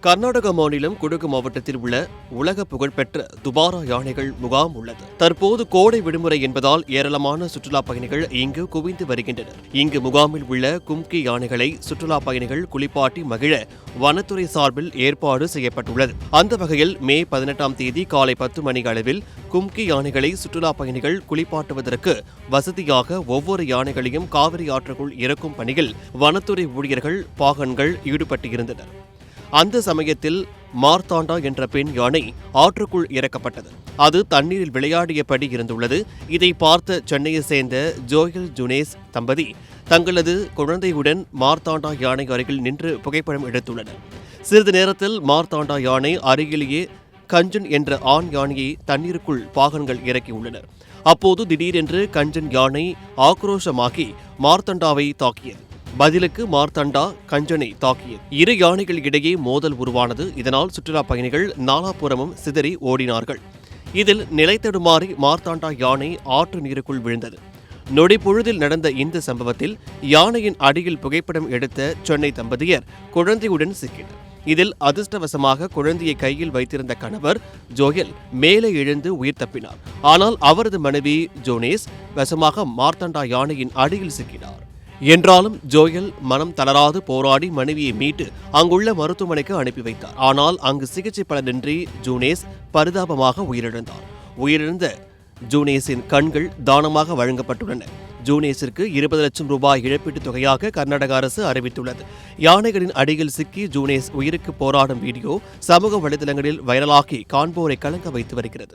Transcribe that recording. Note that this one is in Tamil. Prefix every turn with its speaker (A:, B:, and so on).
A: கர்நாடக மாநிலம் குடகு மாவட்டத்தில் உள்ள உலக புகழ்பெற்ற துபாரா யானைகள் முகாம் உள்ளது. தற்போது கோடை விடுமுறை என்பதால் ஏராளமான சுற்றுலா பயணிகள் இங்கு குவிந்து வருகின்றனர். இங்கு முகாமில் உள்ள கும்கி யானைகளை சுற்றுலா பயணிகள் குளிப்பாட்டி மகிழ வனத்துறை சார்பில் ஏற்பாடு செய்யப்பட்டுள்ளது. அந்த வகையில் மே 18ஆம் தேதி காலை 10 மணி அளவில் கும்கி யானைகளை சுற்றுலா பயணிகள் குளிப்பாட்டுவதற்கு வசதியாக ஒவ்வொரு யானைகளையும் காவிரி ஆற்றுக்குள் இறக்கும் பணியில் வனத்துறை ஊழியர்கள் பாகன்கள் ஈடுபட்டிருந்தனர். அந்த சமயத்தில் மார்த்தாண்டா என்ற பெண் யானை ஆற்றுக்குள் இறக்கப்பட்டது. அது தண்ணீரில் விளையாடியபடி இருந்துள்ளது. இதை பார்த்த சென்னையை சேர்ந்த ஜோயல் ஜுனேஸ் தம்பதி தங்களது குழந்தையுடன் மார்த்தாண்டா யானை அருகில் நின்று புகைப்படம் எடுத்துள்ளனர். சிறிது நேரத்தில் மார்த்தாண்டா யானை அருகிலேயே கஞ்சன் என்ற ஆண் யானையை தண்ணீருக்குள் பாகன்கள் இறக்கியுள்ளனர். அப்போது திடீரென்று கஞ்சன் யானை ஆக்ரோஷமாகி மார்த்தாண்டாவை தாக்கியது. பதிலுக்கு மார்த்தாண்டா கஞ்சனை தாக்கியது. இரு யானைகள் இடையே மோதல் உருவானது. இதனால் சுற்றுலா பயணிகள் நாலாபுறமும் சிதறி ஓடினார்கள். இதில் நிலை தடுமாறி மார்த்தாண்டா யானை ஆற்று நீருக்குள் விழுந்தது. நொடி பொழுதில் நடந்த இந்த சம்பவத்தில் யானையின் அடியில் புகைப்படம் எடுத்த சென்னை தம்பதியர் குழந்தையுடன் சிக்கினர். இதில் அதிர்ஷ்டவசமாக குழந்தையை கையில் வைத்திருந்த கணவர் ஜோயல் மேலே எழுந்து உயிர் தப்பினார். ஆனால் அவரது மனைவி ஜோனேஸ் வசமாக மார்த்தாண்டா யானையின் அடியில் சிக்கினார். என்றாலும் ஜோயல் மனம் தளராது போராடி மனைவியை மீட்டு அங்குள்ள மருத்துவமனைக்கு அனுப்பி வைத்தார். ஆனால் அங்கு சிகிச்சை பலனின்றி ஜூனேஸ் பரிதாபமாக உயிரிழந்தார். உயிரிழந்த ஜூனேஸின் கண்கள் தானமாக வழங்கப்பட்டுள்ளன. ஜூனேஸிற்கு 20 லட்சம் ரூபாய் இழப்பீட்டுத் தொகையாக கர்நாடக அரசு அறிவித்துள்ளது. யானைகளின் அடியில் சிக்கி ஜூனேஸ் உயிருக்கு போராடும் வீடியோ சமூக வலைதளங்களில் வைரலாகி காண்போரை கலங்க வைத்து வருகிறது.